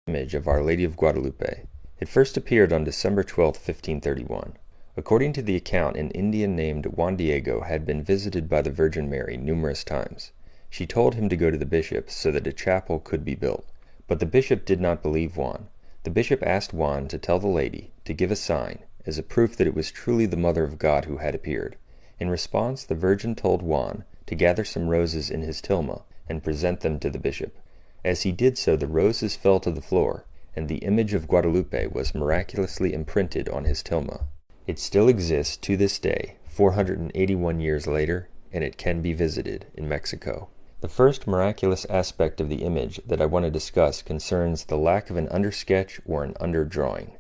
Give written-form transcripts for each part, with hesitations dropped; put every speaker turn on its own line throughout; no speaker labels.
Image of Our Lady of Guadalupe. It first appeared on December 12, 1531. According to the account, an Indian named Juan Diego had been visited by the Virgin Mary numerous times. She told him to go to the bishop so that a chapel could be built. But the bishop did not believe Juan. The bishop asked Juan to tell the lady to give a sign, as a proof that it was truly the Mother of God who had appeared. In response, the Virgin told Juan to gather some roses in his tilma and present them to the bishop. As he did so, the roses fell to the floor, and the image of Guadalupe was miraculously imprinted on his tilma. It still exists to this day, 481 years later, and it can be visited in Mexico. The first miraculous aspect of the image that I want to discuss concerns the lack of an undersketch or an underdrawing.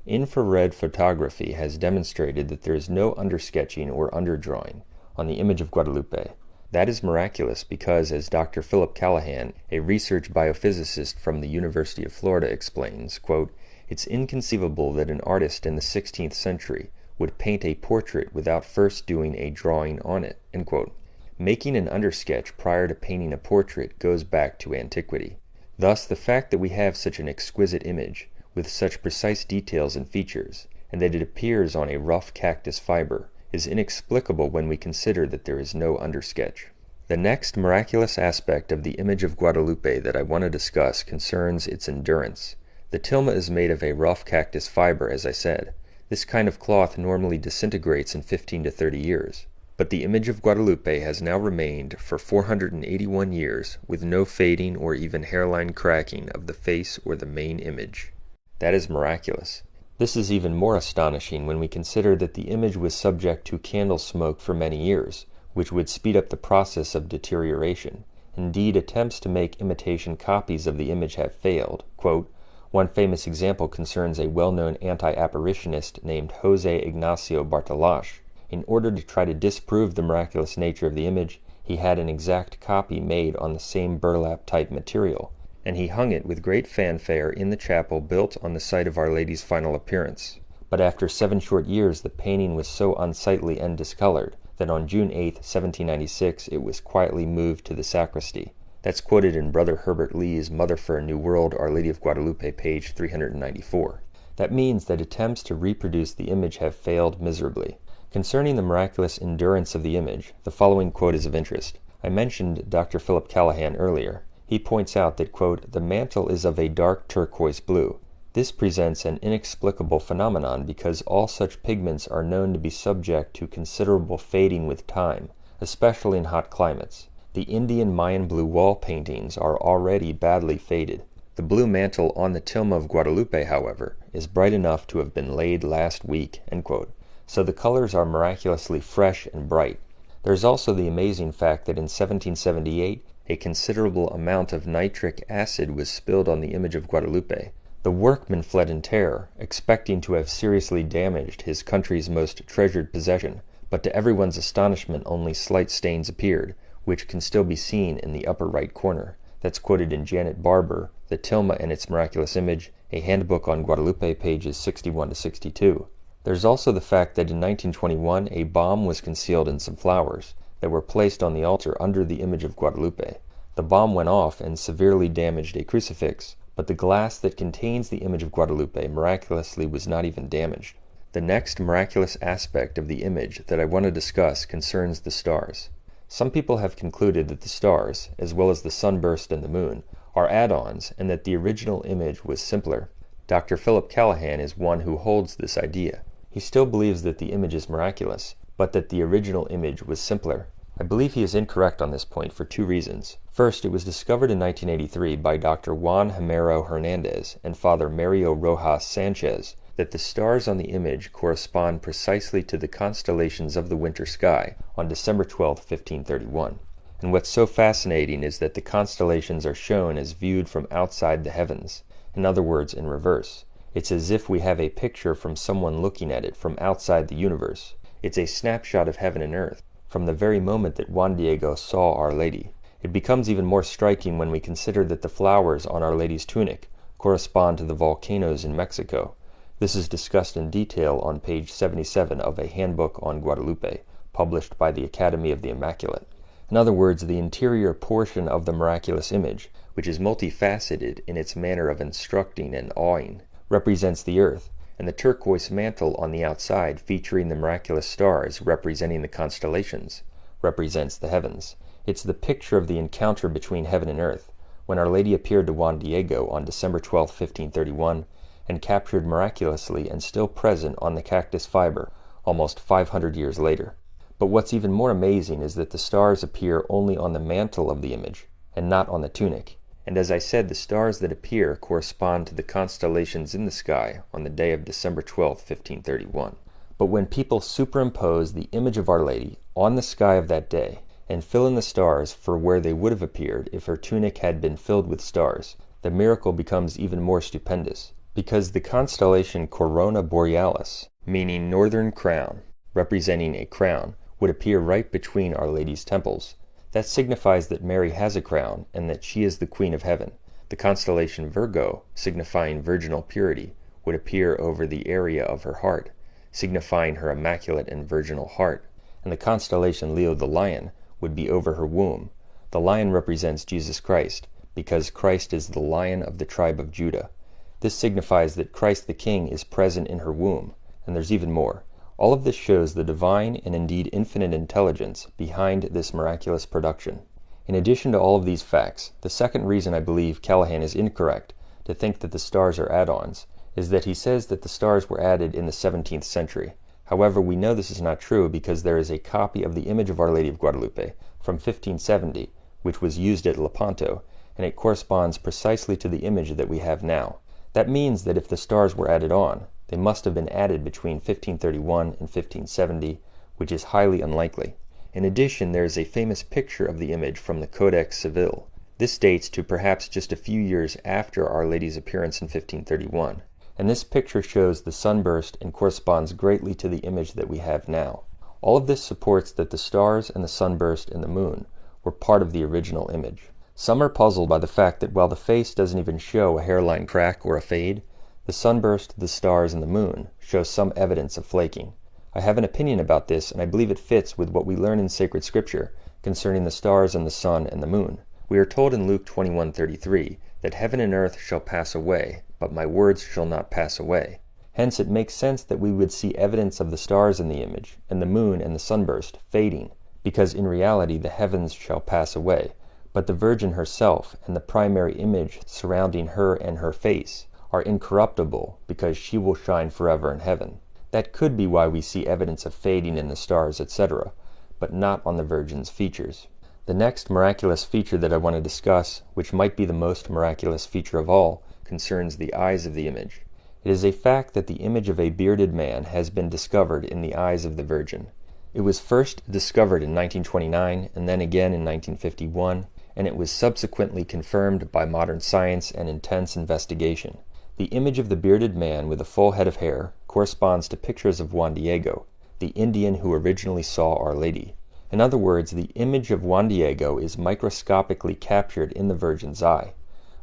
Infrared photography has demonstrated that there is no undersketching or underdrawing on the image of Guadalupe. That is miraculous because, as Dr. Philip Callahan, a research biophysicist from the University of Florida, explains, quote, "It's inconceivable that an artist in the 16th century would paint a portrait without first doing a drawing on it." End quote. Making an undersketch prior to painting a portrait goes back to antiquity. Thus, the fact that we have such an exquisite image, with such precise details and features, and that it appears on a rough cactus fiber, is inexplicable when we consider that there is no undersketch. The next miraculous aspect of the image of Guadalupe that I want to discuss concerns its endurance. The tilma is made of a rough cactus fiber, as I said. This kind of cloth normally disintegrates in 15 to 30 years. But the image of Guadalupe has now remained for 481 years with no fading or even hairline cracking of the face or the main image. That is miraculous. This is even more astonishing when we consider that the image was subject to candle smoke for many years, which would speed up the process of deterioration. Indeed, attempts to make imitation copies of the image have failed. Quote, one famous example concerns a well-known anti-apparitionist named Jose Ignacio Bartolash. In order to try to disprove the miraculous nature of the image, he had an exact copy made on the same burlap-type material, and he hung it with great fanfare in the chapel built on the site of Our Lady's final appearance. But after 7 short years, the painting was so unsightly and discolored that on June 8, 1796, it was quietly moved to the sacristy. That's quoted in Brother Herbert Lee's Mother for a New World, Our Lady of Guadalupe, page 394. That means that attempts to reproduce the image have failed miserably. Concerning the miraculous endurance of the image, the following quote is of interest. I mentioned Dr. Philip Callahan earlier. He points out that, quote, "The mantle is of a dark turquoise blue. This presents an inexplicable phenomenon because all such pigments are known to be subject to considerable fading with time, especially in hot climates. The Indian Mayan blue wall paintings are already badly faded. The blue mantle on the tilma of Guadalupe, however, is bright enough to have been laid last week." End quote. So the colors are miraculously fresh and bright. There is also the amazing fact that in 1778, a considerable amount of nitric acid was spilled on the image of Guadalupe. The workman fled in terror, expecting to have seriously damaged his country's most treasured possession, but to everyone's astonishment only slight stains appeared, which can still be seen in the upper right corner. That's quoted in Janet Barber, The Tilma and Its Miraculous Image, a handbook on Guadalupe, pages 61 to 62. There's also the fact that in 1921 a bomb was concealed in some flowers that were placed on the altar under the image of Guadalupe. The bomb went off and severely damaged a crucifix, but the glass that contains the image of Guadalupe miraculously was not even damaged. The next miraculous aspect of the image that I want to discuss concerns the stars. Some people have concluded that the stars, as well as the sunburst and the moon, are add-ons and that the original image was simpler. Dr. Philip Callahan is one who holds this idea. He still believes that the image is miraculous, but that the original image was simpler. I believe he is incorrect on this point for 2 reasons. First, it was discovered in 1983 by Dr. Juan Jamero Hernandez and Father Mario Rojas Sanchez that the stars on the image correspond precisely to the constellations of the winter sky on December 12, 1531. And what's so fascinating is that the constellations are shown as viewed from outside the heavens, in other words, in reverse. It's as if we have a picture from someone looking at it from outside the universe. It's a snapshot of heaven and earth, from the very moment that Juan Diego saw Our Lady. It becomes even more striking when we consider that the flowers on Our Lady's tunic correspond to the volcanoes in Mexico. This is discussed in detail on page 77 of a handbook on Guadalupe, published by the Academy of the Immaculate. In other words, the interior portion of the miraculous image, which is multifaceted in its manner of instructing and awing, represents the earth, and the turquoise mantle on the outside featuring the miraculous stars representing the constellations represents the heavens. It's the picture of the encounter between heaven and earth, when Our Lady appeared to Juan Diego on December 12, 1531, and captured miraculously and still present on the cactus fiber almost 500 years later. But what's even more amazing is that the stars appear only on the mantle of the image, and not on the tunic. And as I said, the stars that appear correspond to the constellations in the sky on the day of December 12, 1531. But when people superimpose the image of Our Lady on the sky of that day, and fill in the stars for where they would have appeared if her tunic had been filled with stars, the miracle becomes even more stupendous, because the constellation Corona Borealis, meaning northern crown, representing a crown, would appear right between Our Lady's temples. That signifies that Mary has a crown and that she is the Queen of Heaven. The constellation Virgo, signifying virginal purity, would appear over the area of her heart, signifying her immaculate and virginal heart. And the constellation Leo the Lion would be over her womb. The lion represents Jesus Christ, because Christ is the Lion of the tribe of Judah. This signifies that Christ the King is present in her womb, and there's even more. All of this shows the divine and indeed infinite intelligence behind this miraculous production. In addition to all of these facts, the second reason I believe Callahan is incorrect to think that the stars are add-ons is that he says that the stars were added in the 17th century. However, we know this is not true because there is a copy of the image of Our Lady of Guadalupe from 1570, which was used at Lepanto, and it corresponds precisely to the image that we have now. That means that if the stars were added on, they must have been added between 1531 and 1570, which is highly unlikely. In addition, there is a famous picture of the image from the Codex Civil. This dates to perhaps just a few years after Our Lady's appearance in 1531, and this picture shows the sunburst and corresponds greatly to the image that we have now. All of this supports that the stars and the sunburst and the moon were part of the original image. Some are puzzled by the fact that while the face doesn't even show a hairline crack or a fade, the sunburst, the stars, and the moon show some evidence of flaking. I have an opinion about this, and I believe it fits with what we learn in sacred scripture concerning the stars and the sun and the moon. We are told in Luke 21:33 that heaven and earth shall pass away, but my words shall not pass away. Hence it makes sense that we would see evidence of the stars in the image, and the moon and the sunburst fading, because in reality the heavens shall pass away, but the Virgin herself and the primary image surrounding her and her face are incorruptible because she will shine forever in heaven. That could be why we see evidence of fading in the stars, etc., but not on the Virgin's features. The next miraculous feature that I want to discuss, which might be the most miraculous feature of all, concerns the eyes of the image. It is a fact that the image of a bearded man has been discovered in the eyes of the Virgin. It was first discovered in 1929 and then again in 1951, and it was subsequently confirmed by modern science and intense investigation. The image of the bearded man with a full head of hair corresponds to pictures of Juan Diego, the Indian who originally saw Our Lady. In other words, the image of Juan Diego is microscopically captured in the Virgin's eye.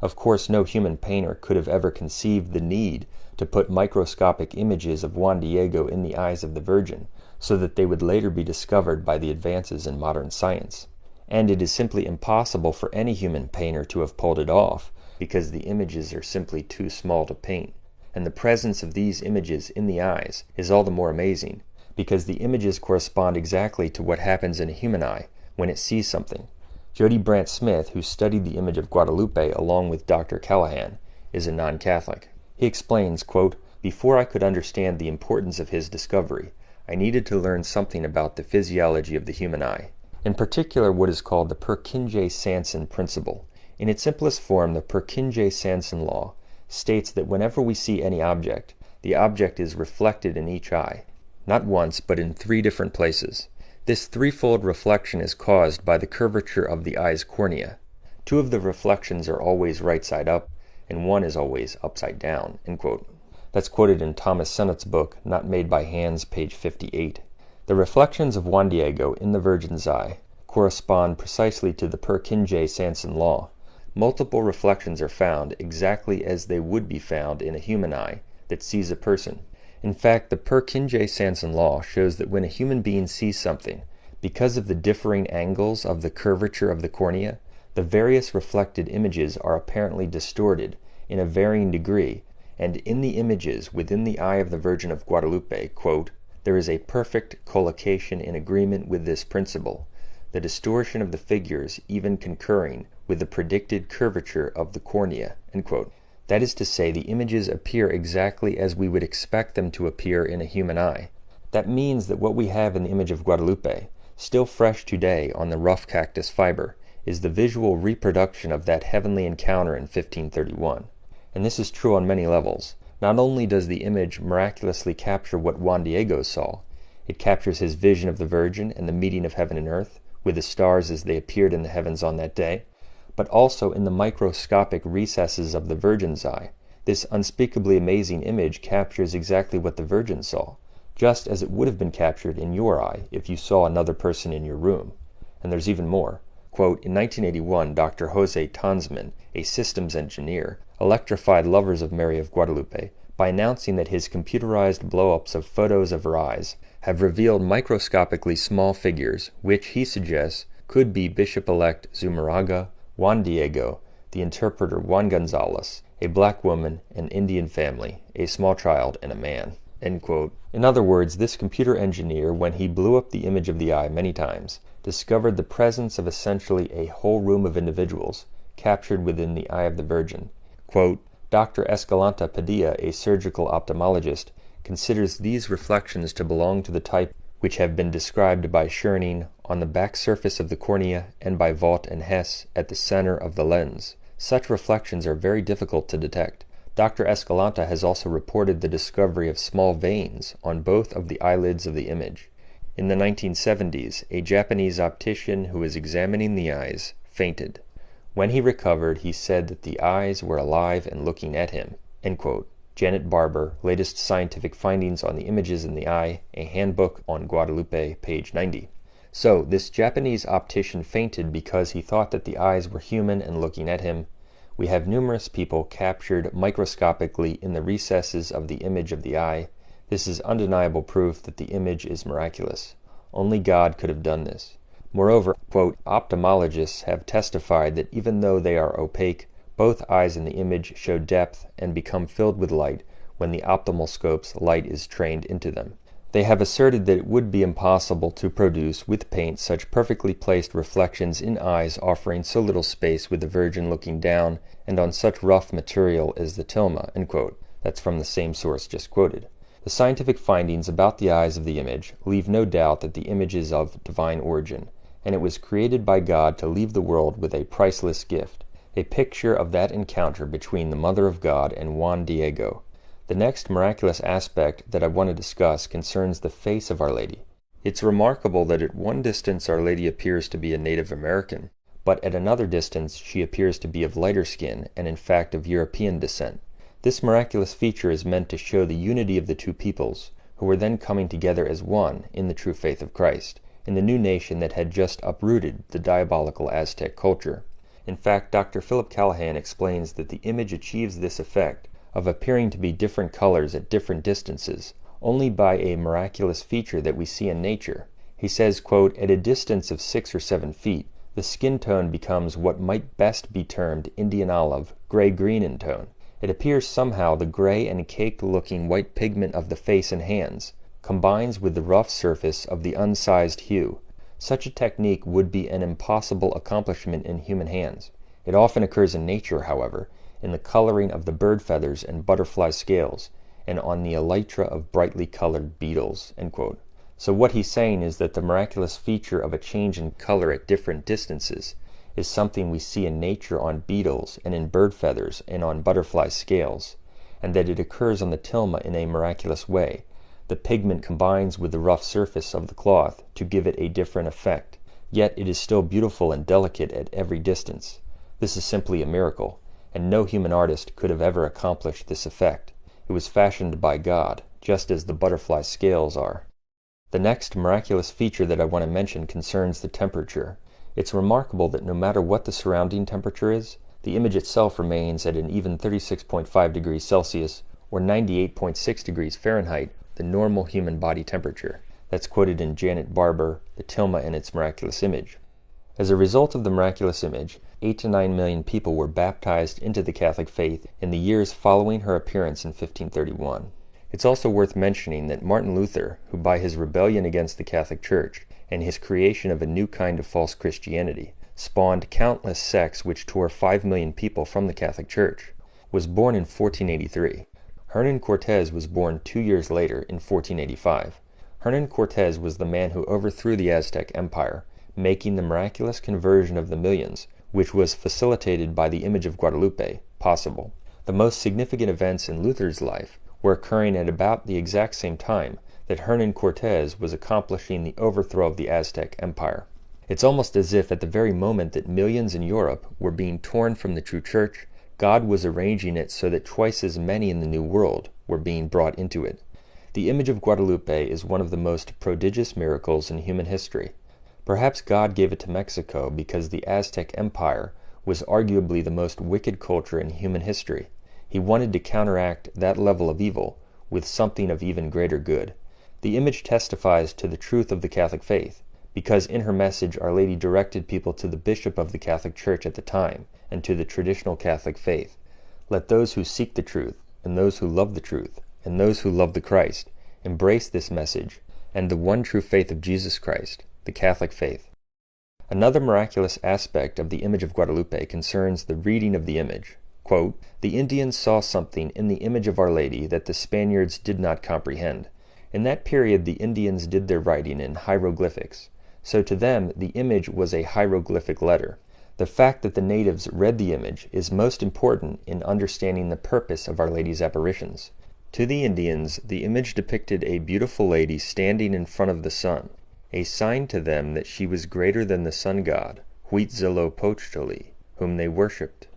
Of course, no human painter could have ever conceived the need to put microscopic images of Juan Diego in the eyes of the Virgin so that they would later be discovered by the advances in modern science. And it is simply impossible for any human painter to have pulled it off, because the images are simply too small to paint. And the presence of these images in the eyes is all the more amazing, because the images correspond exactly to what happens in a human eye when it sees something. Jody Brant Smith, who studied the image of Guadalupe along with Dr. Callahan, is a non-Catholic. He explains, quote, "Before I could understand the importance of his discovery, I needed to learn something about the physiology of the human eye. In particular, what is called the Purkinje-Sanson principle. In its simplest form, the Purkinje-Sanson law states that whenever we see any object, the object is reflected in each eye, not once, but in 3 different places. This threefold reflection is caused by the curvature of the eye's cornea. 2 of the reflections are always right side up, and 1 is always upside down." End quote. That's quoted in Thomas Sennett's book, Not Made by Hands, page 58. The reflections of Juan Diego in the Virgin's eye correspond precisely to the Purkinje-Sanson law. Multiple reflections are found exactly as they would be found in a human eye that sees a person. In fact, the Purkinje-Sanson law shows that when a human being sees something, because of the differing angles of the curvature of the cornea, The various reflected images are apparently distorted in a varying degree, and in the images within the eye of the Virgin of Guadalupe, quote, there is a perfect collocation in agreement with this principle, the distortion of the figures even concurring with the predicted curvature of the cornea, end quote. That is to say, the images appear exactly as we would expect them to appear in a human eye. That means that what we have in the image of Guadalupe, still fresh today on the rough cactus fiber, is the visual reproduction of that heavenly encounter in 1531. And this is true on many levels. Not only does the image miraculously capture what Juan Diego saw, it captures his vision of the Virgin and the meeting of heaven and earth, with the stars as they appeared in the heavens on that day, but also in the microscopic recesses of the Virgin's eye. This unspeakably amazing image captures exactly what the Virgin saw, just as it would have been captured in your eye if you saw another person in your room. And there's even more. Quote, in 1981, Dr. Jose Tansman, a systems engineer, electrified lovers of Mary of Guadalupe by announcing that his computerized blow-ups of photos of her eyes have revealed microscopically small figures, which, he suggests, could be Bishop-elect Zumarraga, Juan Diego, the interpreter Juan Gonzalez, a black woman, an Indian family, a small child, and a man. End quote. In other words, this computer engineer, when he blew up the image of the eye many times, discovered the presence of essentially a whole room of individuals captured within the eye of the Virgin. Quote, Dr. Escalante Padilla, a surgical ophthalmologist, considers these reflections to belong to the type which have been described by Schoening on the back surface of the cornea and by Vaught and Hess at the center of the lens. Such reflections are very difficult to detect. Dr. Escalante has also reported the discovery of small veins on both of the eyelids of the image. In the 1970s, a Japanese optician who was examining the eyes fainted. When he recovered, he said that the eyes were alive and looking at him. End quote. Janet Barber, Latest Scientific Findings on the Images in the Eye, a Handbook on Guadalupe, page 90. So, this Japanese optician fainted because he thought that the eyes were human and looking at him. We have numerous people captured microscopically in the recesses of the image of the eye. This is undeniable proof that the image is miraculous. Only God could have done this. Moreover, quote, ophthalmologists have testified that even though they are opaque, both eyes in the image show depth and become filled with light when the optimal scope's light is trained into them. They have asserted that it would be impossible to produce with paint such perfectly placed reflections in eyes offering so little space with the Virgin looking down and on such rough material as the tilma, end quote. That's from the same source just quoted. The scientific findings about the eyes of the image leave no doubt that the image is of divine origin, and it was created by God to leave the world with a priceless gift, a picture of that encounter between the Mother of God and Juan Diego. The next miraculous aspect that I want to discuss concerns the face of Our Lady. It's remarkable that at one distance Our Lady appears to be a Native American, but at another distance she appears to be of lighter skin and in fact of European descent. This miraculous feature is meant to show the unity of the two peoples, who were then coming together as one in the true faith of Christ, in the new nation that had just uprooted the diabolical Aztec culture. In fact, Dr. Philip Callahan explains that the image achieves this effect of appearing to be different colors at different distances only by a miraculous feature that we see in nature. He says, quote, at a distance of 6 or 7 feet, the skin tone becomes what might best be termed Indian olive, gray-green in tone. It appears somehow the gray and caked-looking white pigment of the face and hands combines with the rough surface of the unsized hue. Such a technique would be an impossible accomplishment in human hands. It often occurs in nature, however, in the coloring of the bird feathers and butterfly scales, and on the elytra of brightly colored beetles, end quote. So what he's saying is that the miraculous feature of a change in color at different distances is something we see in nature on beetles and in bird feathers and on butterfly scales, and that it occurs on the tilma in a miraculous way. The pigment combines with the rough surface of the cloth to give it a different effect, yet it is still beautiful and delicate at every distance. This is simply a miracle, and no human artist could have ever accomplished this effect. It was fashioned by God, just as the butterfly scales are. The next miraculous feature that I want to mention concerns the temperature. It's remarkable that no matter what the surrounding temperature is, the image itself remains at an even 36.5 degrees Celsius or 98.6 degrees Fahrenheit, the normal human body temperature. That's quoted in Janet Barber, The Tilma and Its Miraculous Image. As a result of the miraculous image, 8 to 9 million people were baptized into the Catholic faith in the years following her appearance in 1531. It's also worth mentioning that Martin Luther, who by his rebellion against the Catholic Church and his creation of a new kind of false Christianity spawned countless sects which tore 5 million people from the Catholic Church, was born in 1483. Hernan Cortés was born 2 years later in 1485. Hernan Cortés was the man who overthrew the Aztec Empire, making the miraculous conversion of the millions, which was facilitated by the image of Guadalupe, possible. The most significant events in Luther's life were occurring at about the exact same time that Hernan Cortés was accomplishing the overthrow of the Aztec Empire. It's almost as if at the very moment that millions in Europe were being torn from the true church, God was arranging it so that twice as many in the New World were being brought into it. The image of Guadalupe is one of the most prodigious miracles in human history. Perhaps God gave it to Mexico because the Aztec Empire was arguably the most wicked culture in human history. He wanted to counteract that level of evil with something of even greater good. The image testifies to the truth of the Catholic faith, because in her message Our Lady directed people to the bishop of the Catholic Church at the time and to the traditional Catholic faith. Let those who seek the truth, and those who love the truth, and those who love the Christ, embrace this message and the one true faith of Jesus Christ, the Catholic faith. Another miraculous aspect of the image of Guadalupe concerns the reading of the image. Quote, "The Indians saw something in the image of Our Lady that the Spaniards did not comprehend. In that period the Indians did their writing in hieroglyphics, so to them the image was a hieroglyphic letter. The fact that the natives read the image is most important in understanding the purpose of Our Lady's apparitions. To the Indians, the image depicted a beautiful lady standing in front of the sun, a sign to them that she was greater than the sun god, Huitzilopochtli, whom they worshipped.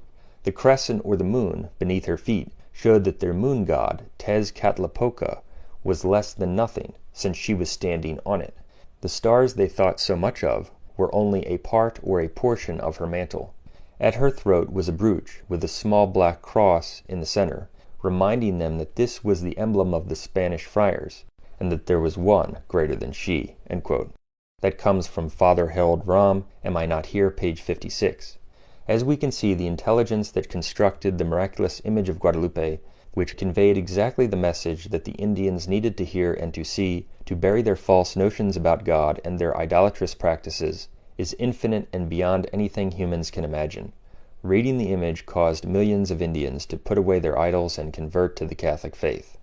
The crescent or the moon beneath her feet showed that their moon god, Tezcatlipoca, was less than nothing, since she was standing on it. The stars they thought so much of were only a part or a portion of her mantle. At her throat was a brooch with a small black cross in the center, reminding them that this was the emblem of the Spanish friars, and that there was one greater than she." End quote. That comes from Father Harold Rahm, Am I Not Here, page 56. As we can see, the intelligence that constructed the miraculous image of Guadalupe, which conveyed exactly the message that the Indians needed to hear and to see, to bury their false notions about God and their idolatrous practices, is infinite and beyond anything humans can imagine. Reading the image caused millions of Indians to put away their idols and convert to the Catholic faith.